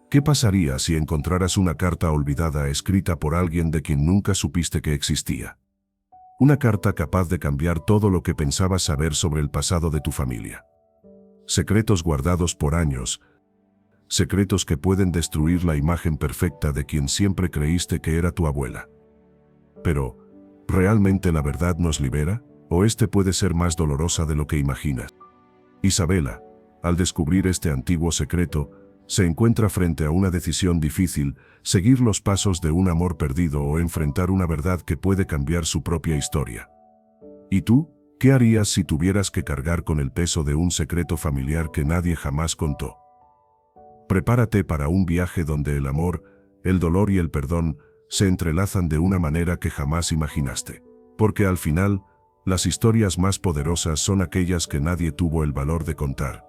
¿Qué pasaría si encontraras una carta olvidada escrita por alguien de quien nunca supiste que existía? Una carta capaz de cambiar todo lo que pensabas saber sobre el pasado de tu familia. Secretos guardados por años, secretos que pueden destruir la imagen perfecta de quien siempre creíste que era tu abuela. Pero, ¿realmente la verdad nos libera? ¿O puede ser más dolorosa de lo que imaginas? Isabela, al descubrir este antiguo secreto, se encuentra frente a una decisión difícil: seguir los pasos de un amor perdido o enfrentar una verdad que puede cambiar su propia historia. ¿Y tú? ¿Qué harías si tuvieras que cargar con el peso de un secreto familiar que nadie jamás contó? Prepárate para un viaje donde el amor, el dolor y el perdón se entrelazan de una manera que jamás imaginaste. Porque al final, las historias más poderosas son aquellas que nadie tuvo el valor de contar.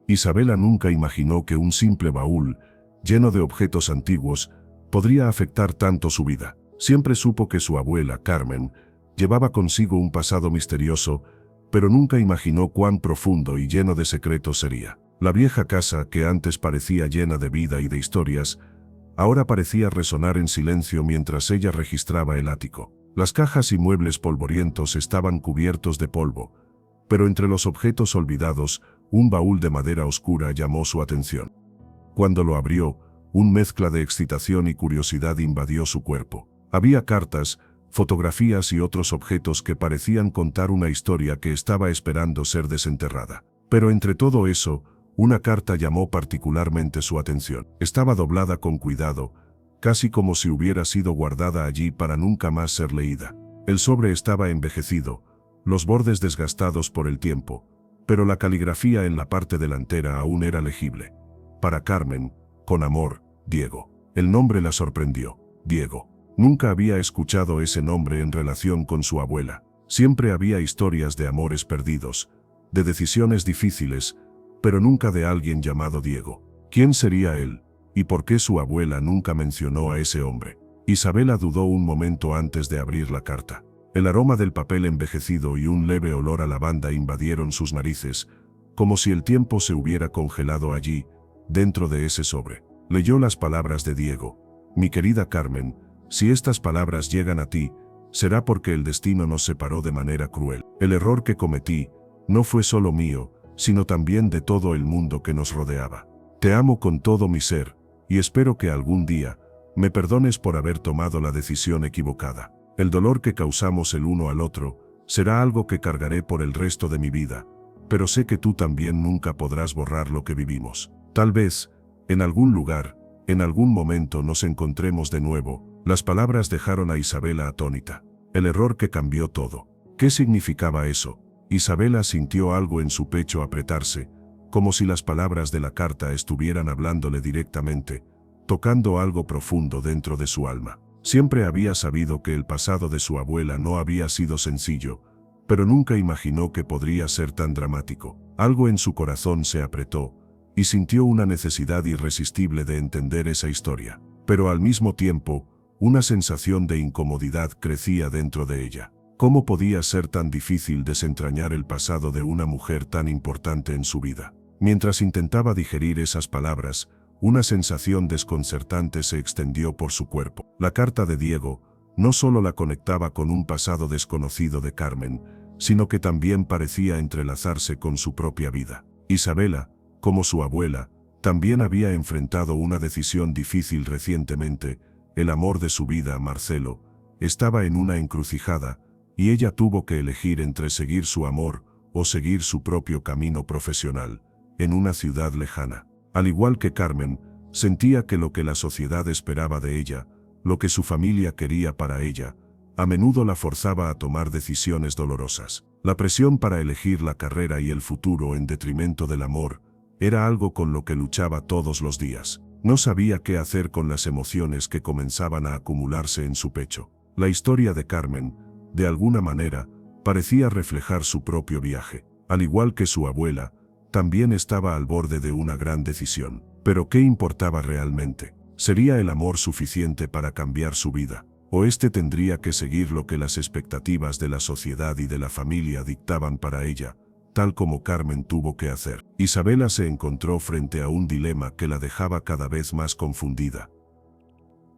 Isabela nunca imaginó que un simple baúl, lleno de objetos antiguos, podría afectar tanto su vida. Siempre supo que su abuela, Carmen, llevaba consigo un pasado misterioso, pero nunca imaginó cuán profundo y lleno de secretos sería. La vieja casa, que antes parecía llena de vida y de historias, ahora parecía resonar en silencio mientras ella registraba el ático. Las cajas y muebles polvorientos estaban cubiertos de polvo, pero entre los objetos olvidados, un baúl de madera oscura llamó su atención. Cuando lo abrió, una mezcla de excitación y curiosidad invadió su cuerpo. Había cartas, fotografías y otros objetos que parecían contar una historia que estaba esperando ser desenterrada. Pero entre todo eso, una carta llamó particularmente su atención. Estaba doblada con cuidado, casi como si hubiera sido guardada allí para nunca más ser leída. El sobre estaba envejecido, los bordes desgastados por el tiempo, pero la caligrafía en la parte delantera aún era legible. Para Carmen, con amor, Diego. El nombre la sorprendió. Diego. Nunca había escuchado ese nombre en relación con su abuela. Siempre había historias de amores perdidos, de decisiones difíciles, pero nunca de alguien llamado Diego. ¿Quién sería él? ¿Y por qué su abuela nunca mencionó a ese hombre? Isabela dudó un momento antes de abrir la carta. El aroma del papel envejecido y un leve olor a lavanda invadieron sus narices, como si el tiempo se hubiera congelado allí, dentro de ese sobre. Leyó las palabras de Diego. Mi querida Carmen, si estas palabras llegan a ti, será porque el destino nos separó de manera cruel. El error que cometí no fue solo mío, sino también de todo el mundo que nos rodeaba. Te amo con todo mi ser, y espero que algún día me perdones por haber tomado la decisión equivocada. El dolor que causamos el uno al otro será algo que cargaré por el resto de mi vida, pero sé que tú también nunca podrás borrar lo que vivimos. Tal vez, en algún lugar, en algún momento nos encontremos de nuevo. Las palabras dejaron a Isabela atónita. El error que cambió todo. ¿Qué significaba eso? Isabela sintió algo en su pecho apretarse, como si las palabras de la carta estuvieran hablándole directamente, tocando algo profundo dentro de su alma. Siempre había sabido que el pasado de su abuela no había sido sencillo, pero nunca imaginó que podría ser tan dramático. Algo en su corazón se apretó, y sintió una necesidad irresistible de entender esa historia. Pero al mismo tiempo, una sensación de incomodidad crecía dentro de ella. ¿Cómo podía ser tan difícil desentrañar el pasado de una mujer tan importante en su vida? Mientras intentaba digerir esas palabras, una sensación desconcertante se extendió por su cuerpo. La carta de Diego no solo la conectaba con un pasado desconocido de Carmen, sino que también parecía entrelazarse con su propia vida. Isabela, como su abuela, también había enfrentado una decisión difícil recientemente. El amor de su vida, Marcelo, estaba en una encrucijada, y ella tuvo que elegir entre seguir su amor o seguir su propio camino profesional, en una ciudad lejana. Al igual que Carmen, sentía que lo que la sociedad esperaba de ella, lo que su familia quería para ella, a menudo la forzaba a tomar decisiones dolorosas. La presión para elegir la carrera y el futuro en detrimento del amor, era algo con lo que luchaba todos los días. No sabía qué hacer con las emociones que comenzaban a acumularse en su pecho. La historia de Carmen, de alguna manera, parecía reflejar su propio viaje. Al igual que su abuela, también estaba al borde de una gran decisión. Pero ¿qué importaba realmente? ¿Sería el amor suficiente para cambiar su vida? ¿O tendría que seguir lo que las expectativas de la sociedad y de la familia dictaban para ella, tal como Carmen tuvo que hacer. Isabela se encontró frente a un dilema que la dejaba cada vez más confundida.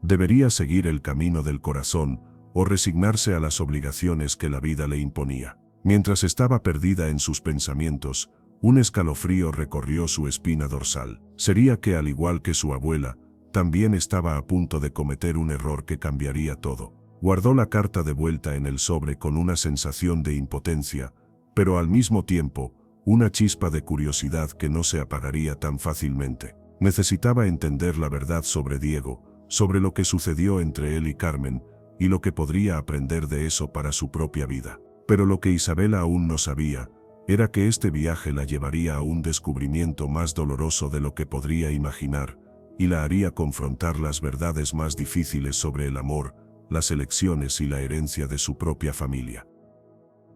¿Debería seguir el camino del corazón o resignarse a las obligaciones que la vida le imponía? Mientras estaba perdida en sus pensamientos, un escalofrío recorrió su espina dorsal. Sería que, al igual que su abuela, también estaba a punto de cometer un error que cambiaría todo. Guardó la carta de vuelta en el sobre con una sensación de impotencia, pero al mismo tiempo, una chispa de curiosidad que no se apagaría tan fácilmente. Necesitaba entender la verdad sobre Diego, sobre lo que sucedió entre él y Carmen, y lo que podría aprender de eso para su propia vida. Pero lo que Isabela aún no sabía, era que este viaje la llevaría a un descubrimiento más doloroso de lo que podría imaginar, y la haría confrontar las verdades más difíciles sobre el amor, las elecciones y la herencia de su propia familia.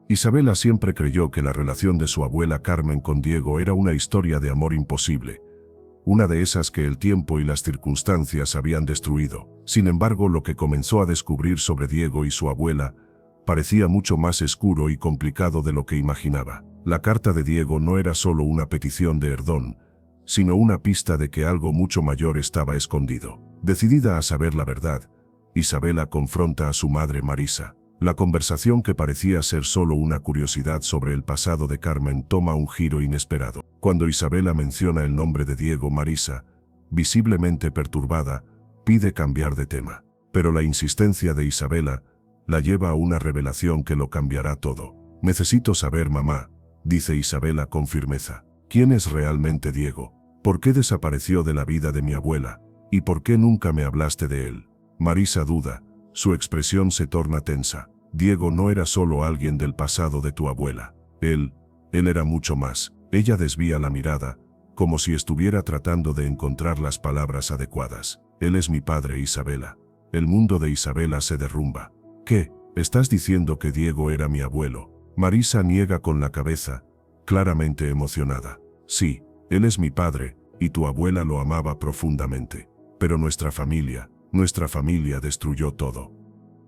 Isabela siempre creyó que la relación de su abuela Carmen con Diego era una historia de amor imposible, una de esas que el tiempo y las circunstancias habían destruido. Sin embargo, lo que comenzó a descubrir sobre Diego y su abuela parecía mucho más oscuro y complicado de lo que imaginaba. La carta de Diego no era solo una petición de perdón, sino una pista de que algo mucho mayor estaba escondido. Decidida a saber la verdad, Isabela confronta a su madre Marisa. La conversación, que parecía ser solo una curiosidad sobre el pasado de Carmen, toma un giro inesperado. Cuando Isabela menciona el nombre de Diego, Marisa, visiblemente perturbada, pide cambiar de tema. Pero la insistencia de Isabela la lleva a una revelación que lo cambiará todo. «Necesito saber, mamá», dice Isabela con firmeza. «¿Quién es realmente Diego? ¿Por qué desapareció de la vida de mi abuela? ¿Y por qué nunca me hablaste de él?» Marisa duda. Su expresión se torna tensa. Diego no era solo alguien del pasado de tu abuela. Él era mucho más. Ella desvía la mirada, como si estuviera tratando de encontrar las palabras adecuadas. Él es mi padre, Isabela. El mundo de Isabela se derrumba. ¿Qué? ¿Estás diciendo que Diego era mi abuelo? Marisa niega con la cabeza, claramente emocionada. Sí, él es mi padre, y tu abuela lo amaba profundamente. Pero nuestra familia destruyó todo.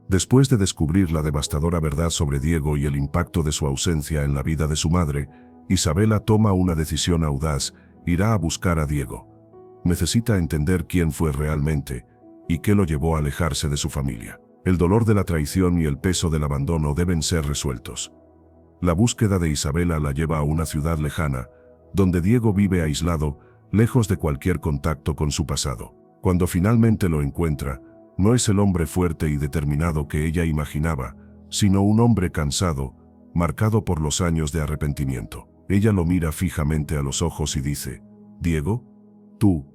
Después de descubrir la devastadora verdad sobre Diego y el impacto de su ausencia en la vida de su madre, Isabela toma una decisión audaz: irá a buscar a Diego. Necesita entender quién fue realmente y qué lo llevó a alejarse de su familia. El dolor de la traición y el peso del abandono deben ser resueltos. La búsqueda de Isabela la lleva a una ciudad lejana, donde Diego vive aislado, lejos de cualquier contacto con su pasado. Cuando finalmente lo encuentra, no es el hombre fuerte y determinado que ella imaginaba, sino un hombre cansado, marcado por los años de arrepentimiento. Ella lo mira fijamente a los ojos y dice: «Diego, tú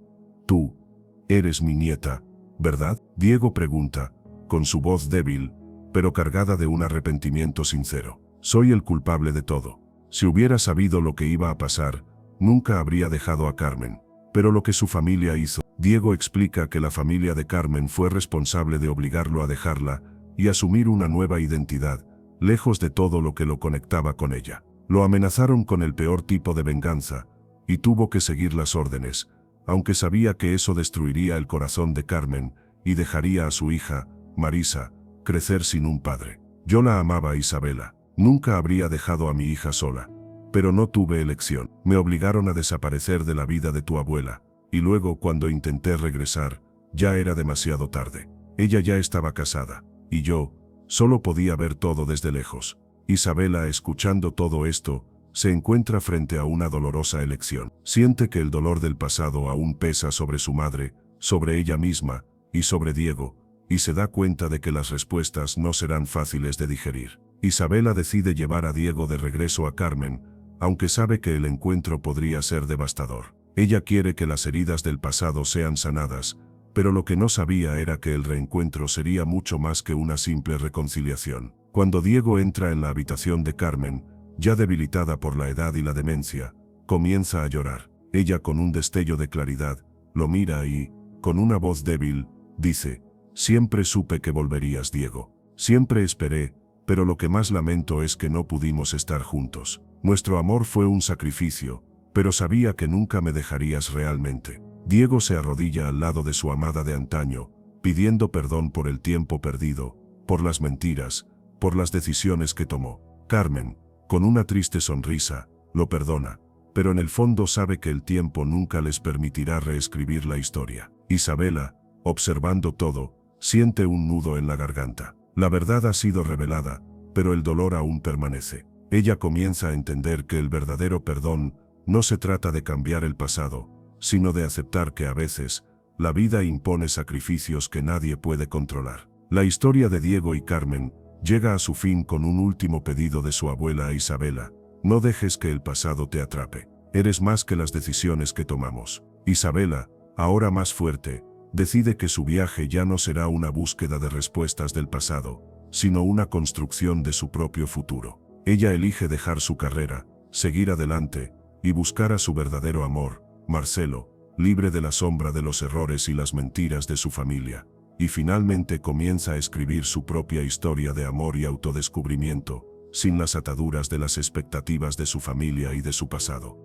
eres mi nieta, ¿verdad?». Diego pregunta, con su voz débil, pero cargada de un arrepentimiento sincero: «Soy el culpable de todo. Si hubiera sabido lo que iba a pasar, nunca habría dejado a Carmen. Pero lo que su familia hizo». Diego explica que la familia de Carmen fue responsable de obligarlo a dejarla y asumir una nueva identidad, lejos de todo lo que lo conectaba con ella. Lo amenazaron con el peor tipo de venganza, y tuvo que seguir las órdenes, aunque sabía que eso destruiría el corazón de Carmen y dejaría a su hija, Marisa, crecer sin un padre. «Yo la amaba, Isabela. Nunca habría dejado a mi hija sola. Pero no tuve elección. Me obligaron a desaparecer de la vida de tu abuela. Y luego, cuando intenté regresar, ya era demasiado tarde. Ella ya estaba casada, y yo solo podía ver todo desde lejos». Isabela, escuchando todo esto, se encuentra frente a una dolorosa elección. Siente que el dolor del pasado aún pesa sobre su madre, sobre ella misma y sobre Diego, y se da cuenta de que las respuestas no serán fáciles de digerir. Isabela decide llevar a Diego de regreso a Carmen, aunque sabe que el encuentro podría ser devastador. Ella quiere que las heridas del pasado sean sanadas, pero lo que no sabía era que el reencuentro sería mucho más que una simple reconciliación. Cuando Diego entra en la habitación de Carmen, ya debilitada por la edad y la demencia, comienza a llorar. Ella, con un destello de claridad, lo mira y, con una voz débil, dice: «Siempre supe que volverías, Diego. Siempre esperé, pero lo que más lamento es que no pudimos estar juntos. Nuestro amor fue un sacrificio, pero sabía que nunca me dejarías realmente». Diego se arrodilla al lado de su amada de antaño, pidiendo perdón por el tiempo perdido, por las mentiras, por las decisiones que tomó. Carmen, con una triste sonrisa, lo perdona, pero en el fondo sabe que el tiempo nunca les permitirá reescribir la historia. Isabela, observando todo, siente un nudo en la garganta. La verdad ha sido revelada, pero el dolor aún permanece. Ella comienza a entender que el verdadero perdón no se trata de cambiar el pasado, sino de aceptar que a veces la vida impone sacrificios que nadie puede controlar. La historia de Diego y Carmen llega a su fin con un último pedido de su abuela a Isabela: no dejes que el pasado te atrape. Eres más que las decisiones que tomamos. Isabela, ahora más fuerte, decide que su viaje ya no será una búsqueda de respuestas del pasado, sino una construcción de su propio futuro. Ella elige dejar su carrera, seguir adelante y buscar a su verdadero amor, Marcelo, libre de la sombra de los errores y las mentiras de su familia, y finalmente comienza a escribir su propia historia de amor y autodescubrimiento, sin las ataduras de las expectativas de su familia y de su pasado.